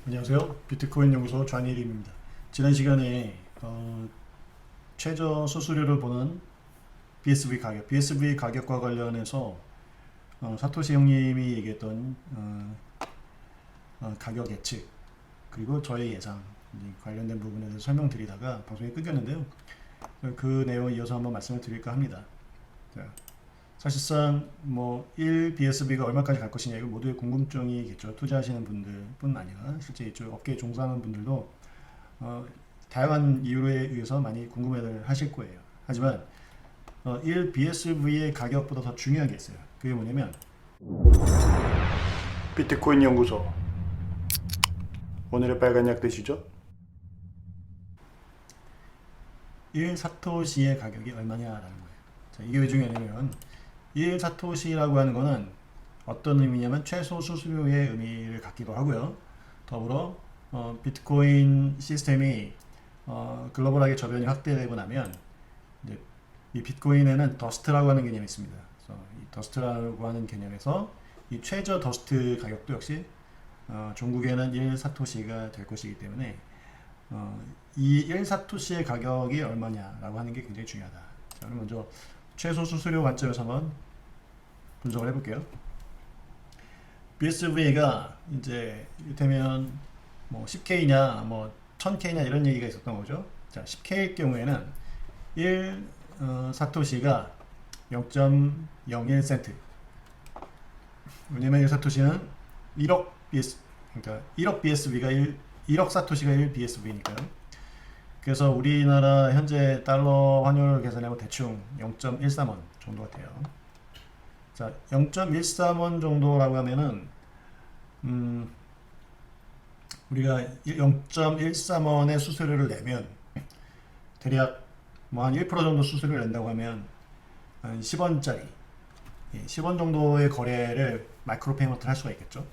안녕하세요. 비트코인 연구소 좌니림입니다. 지난 시간에 최저 수수료를 보는 BSV 가격과 관련해서 사토시 형님이 얘기했던 가격 예측 그리고 저의 예상 관련된 부분에 대해서 설명드리다가 방송이 끊겼는데요. 그 내용을 이어서 한번 말씀을 드릴까 합니다. 자, 사실상 1 BSV가 얼마까지 갈 것이냐 이거 모두의 궁금증이겠죠. 투자하시는 분들뿐 아니라 실제 이쪽 업계에 종사하는 분들도 다양한 이유에 의해서 많이 궁금해들 하실 거예요. 하지만 1 BSV의 가격보다 더 중요한 게 있어요. 그게 뭐냐면 비트코인 연구소 오늘의 빨간 약 드시죠? 1 사토시의 가격이 얼마냐라는 거예요. 자, 이게 왜 중요하냐면 1 사토시라고 하는 거는 어떤 의미냐면 최소 수수료의 의미를 갖기도 하고요. 더불어 비트코인 시스템이 글로벌하게 저변이 확대되고 나면 이제 이 비트코인에는 더스트라고 하는 개념이 있습니다. 그래서 이 더스트라고 하는 개념에서 이 최저 더스트 가격도 역시 종국에는 1 사토시가 될 것이기 때문에 이 1 사토시의 가격이 얼마냐라고 하는 게 굉장히 중요하다. 자, 그럼 먼저 최소 수수료 관점에서 한번 분석을 해볼게요. BSV가 이제 이를테면 10K냐 1000K냐 이런 얘기가 있었던 거죠. 자, 10K일 경우에는 1 사토시가 0.01센트. 왜냐면 1 사토시는 1억 BS 그러니까 1억 BSV가 1억 사토시가 1 BSV니까요. 그래서 우리나라 현재 달러 환율 계산하면 대충 0.13원 정도 같아요. 자, 0.13원 정도라고 하면은 우리가 0.13원의 수수료를 내면 대략 한 1% 정도 수수료를 낸다고 하면 한 10원짜리 10원 정도의 거래를 마이크로 페이먼트를 할 수가 있겠죠.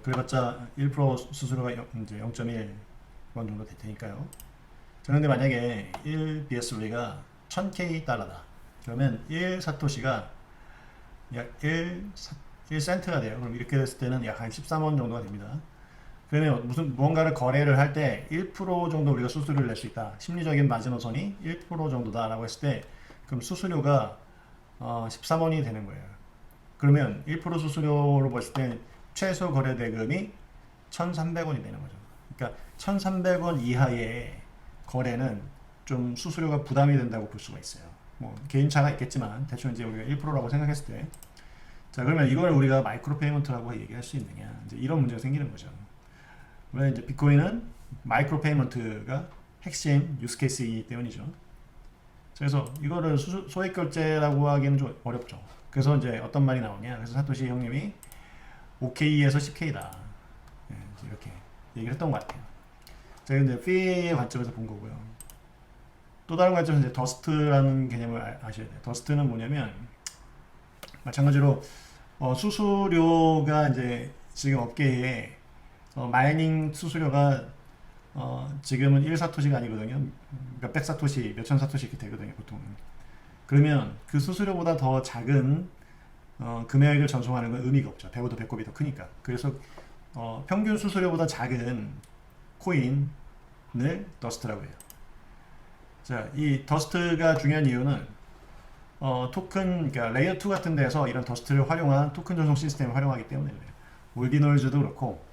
그래봤자 1% 수수료가 이제 0.1원 정도 될 테니까요. 자, 그런데 만약에 1 BSV가 1000K 달러다. 그러면 1 사토시가 약 1센트가 돼요. 그럼 이렇게 됐을 때는 약 한 13원 정도가 됩니다. 그러면 무언가를 거래를 할 때 1% 정도 우리가 수수료를 낼 수 있다. 심리적인 마지노선이 1% 정도다라고 했을 때 그럼 수수료가 13원이 되는 거예요. 그러면 1% 수수료로 봤을 때 최소 거래 대금이 1,300원이 되는 거죠. 그러니까 1,300원 이하의 거래는 좀 수수료가 부담이 된다고 볼 수가 있어요. 개인차가 있겠지만 대충 이제 우리가 1%라고 생각했을 때, 자, 그러면 이걸 우리가 마이크로 페이먼트라고 얘기할 수 있느냐, 이제 이런 문제가 생기는 거죠. 원래 이제 비트코인은 마이크로 페이먼트가 핵심 유스 케이스이기 때문이죠. 그래서 이거를 소액 결제라고 하기는 좀 어렵죠. 그래서 이제 어떤 말이 나오냐, 그래서 사토시 형님이 5K에서 10K다 이렇게 얘기를 했던 것 같아요. 제가 이제 피의 관점에서 본 거고요. 또 다른 관점에서 이제 더스트라는 개념을 아셔야 돼요. 더스트는 뭐냐면 마찬가지로 수수료가 이제 지금 업계에 마이닝 수수료가 지금은 1사토시가 아니거든요. 몇백 사토시, 몇천 사토시 이렇게 되거든요, 보통. 그러면 그 수수료보다 더 작은 금액을 전송하는 건 의미가 없죠. 배보다 배꼽이 더 크니까. 그래서 평균 수수료보다 작은 코인을 더스트라고 해요. 자, 이 더스트가 중요한 이유는 토큰, 그러니까 레이어 2 같은 데서 이런 더스트를 활용한 토큰 전송 시스템을 활용하기 때문에 그래요. 올디노이즈도 그렇고,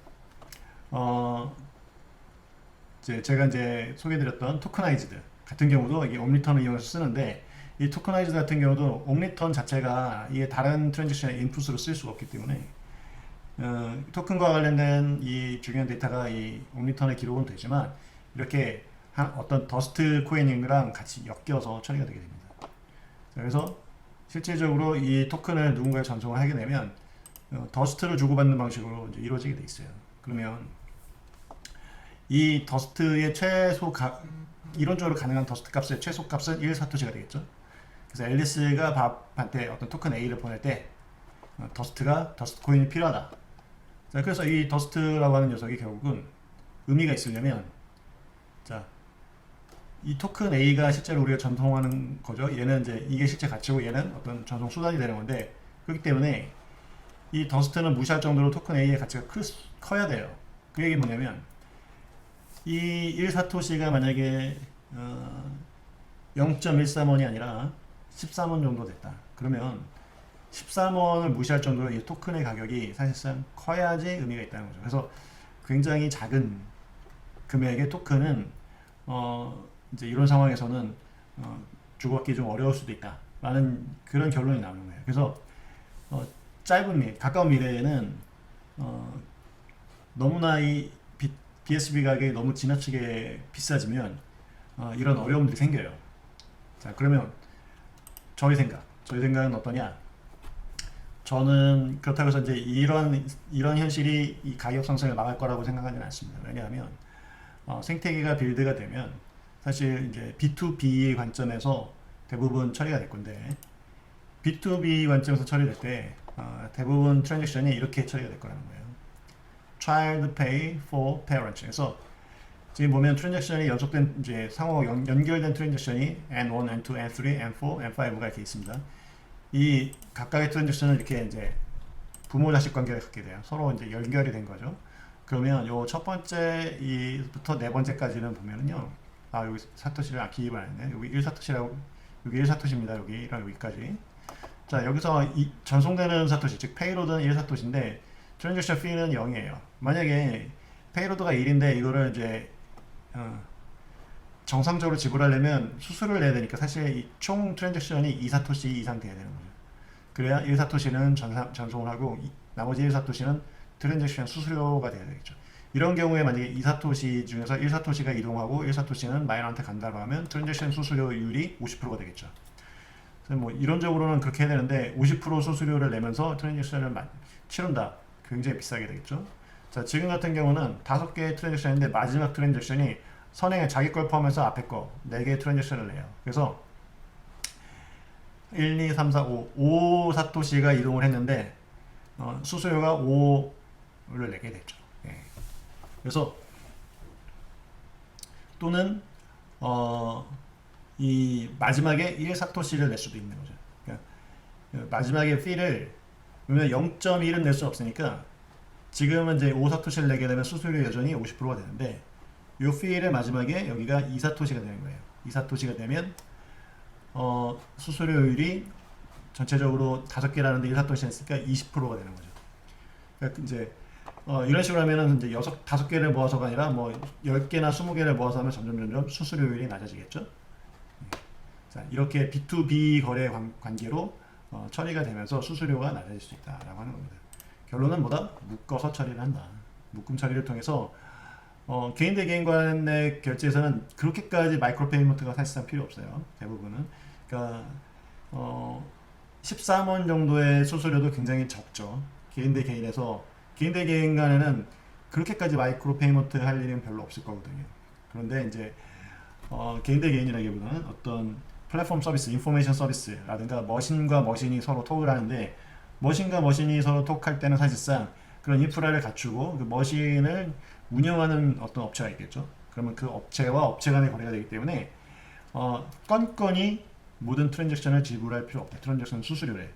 제가 이제 소개드렸던 토커나이즈드 같은 경우도 이게 옴니턴을 이용해서 쓰는데, 이 토커나이즈드 같은 경우도 옴니턴 자체가 이게 다른 트랜잭션의 인풋으로 쓸 수가 없기 때문에 토큰과 관련된 이 중요한 데이터가 이 옴니턴에 기록은 되지만 이렇게 어떤 더스트 코인이랑 같이 엮여서 처리가 되게 됩니다. 그래서 실질적으로 이 토큰을 누군가에 전송을 하게 되면 더스트를 주고받는 방식으로 이제 이루어지게 돼 있어요. 그러면 이 더스트의 이론적으로 가능한 더스트 값의 최소 값은 1 사토시가 되겠죠. 그래서 앨리스가 밥한테 어떤 토큰 A를 보낼 때 더스트 코인이 필요하다. 자, 그래서 이 더스트라고 하는 녀석이 결국은 의미가 있으려면, 자, 이 토큰 A가 실제로 우리가 전송하는 거죠. 얘는 이제 이게 실제 가치고 얘는 어떤 전송 수단이 되는 건데, 그렇기 때문에 이 더스트는 무시할 정도로 토큰 A의 가치가 커야 돼요. 그 얘기 뭐냐면 이 1사토시가 만약에 0.131원이 아니라 13원 정도 됐다. 그러면 13원을 무시할 정도로 이 토큰의 가격이 사실상 커야지 의미가 있다는 거죠. 그래서 굉장히 작은 금액의 토큰은 이제 이런 상황에서는 주고받기 좀 어려울 수도 있다라는 그런 결론이 나오는 거예요. 그래서 짧은 가까운 미래에는 너무나 이 BSB 가격이 너무 지나치게 비싸지면 이런 어려움들이 생겨요. 자, 그러면 저희 생각은 어떠냐? 저는 그렇다고 해서 이제 이런 현실이 이 가격 상승을 막을 거라고 생각하지는 않습니다. 왜냐하면 생태계가 빌드가 되면 사실 이제 B2B 관점에서 대부분 처리가 될 건데 B2B 관점에서 처리될 때 대부분 트랜잭션이 이렇게 처리가 될 거라는 거예요. Child pay for parents. 그래서 지금 보면 트랜잭션이 연속된 이제 상호 연결된 트랜잭션이 N1, N2, N3, N4, N5가 이렇게 있습니다. 이 각각의 트랜잭션은 이렇게 이제 부모 자식 관계를 갖게 돼요. 서로 이제 연결이 된 거죠. 그러면 요 첫 번째 이부터 네 번째까지는 보면은요. 여기 사토시를 기입을 안 했네. 여기 1사토시라고 여기 1사토시입니다. 여기랑 여기까지. 자, 여기서 전송되는 사토시, 즉 페이로드는 1사토시인데 트랜잭션 피는 0이에요. 만약에 페이로드가 1인데 이거를 이제 정상적으로 지불하려면 수수료를 내야 되니까 사실 이 총 트랜잭션이 2사토시 이상 돼야 되는 거죠. 그래야 1사토시는 전송을 하고 나머지 1사토시는 트랜잭션 수수료가 돼야 되겠죠. 이런 경우에 만약에 2사토시 중에서 1사토시가 이동하고 1사토시는 마이너한테 간다고 하면 트랜잭션 수수료율이 50%가 되겠죠. 그래서 뭐 이론적으로는 그렇게 해야 되는데 50% 수수료를 내면서 트랜잭션을 치른다. 굉장히 비싸게 되겠죠. 자, 지금 같은 경우는 5개의 트랜잭션인데 마지막 트랜잭션이 선행에 자기 걸 포함해서 앞에 거 4개의 트랜잭션을 내요. 그래서 1, 2, 3, 4, 5 사토시가 이동을 했는데 수수료가 5를 내게 됐죠. 예. 그래서 또는 이 마지막에 1사토시를 낼 수도 있는 거죠. 그러니까 마지막에 피를 그러면 0.1은 낼 수 없으니까 지금은 이제 5사토시를 내게 되면 수수료 여전히 50%가 되는데 이 피를 마지막에 여기가 2사토시가 되는 거예요. 2사토시가 되면 수수료율이 전체적으로 5개라는데 1사토시 했으니까 20%가 되는 거죠. 그러니까 이제 이런 식으로 하면은 이제 5개를 모아서가 아니라 뭐 10개나 20개를 모아서 하면 점점 수수료율이 낮아지겠죠. 자, 이렇게 B2B 거래 관계로 처리가 되면서 수수료가 낮아질 수 있다라고 하는 겁니다. 결론은 뭐다? 묶어서 처리를 한다. 묶음 처리를 통해서 개인 대 개인 간의 결제에서는 그렇게까지 마이크로 페이먼트가 사실상 필요 없어요. 대부분은. 그러니까 13원 정도의 수수료도 굉장히 적죠. 개인 대 개인에서 개인 대 개인 간에는 그렇게까지 마이크로 페이먼트 할 일은 별로 없을 거거든요. 그런데 이제 개인 대 개인이라기보다는 어떤 플랫폼 서비스, 인포메이션 서비스라든가 머신과 머신이 서로 톡을 하는데 머신과 머신이 서로 톡할 때는 사실상 그런 인프라를 갖추고 그 머신을 운영하는 어떤 업체가 있겠죠. 그러면 그 업체와 업체 간의 거래가 되기 때문에 건건이 모든 트랜잭션을 지불할 필요 없다. 트랜잭션 수수료래.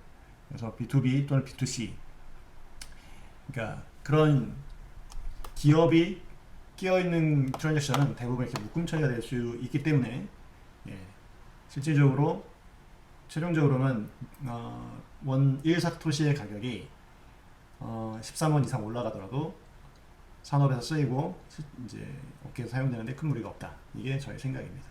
그래서 B2B 또는 B2C 그러니까 그런 기업이 끼어있는 트랜잭션은 대부분 이렇게 묶음 처리가 될 수 있기 때문에 실질적으로 최종적으로는 1사토시의 가격이 13원 이상 올라가더라도 산업에서 쓰이고 이제 업계에서 사용되는데 큰 무리가 없다. 이게 저의 생각입니다.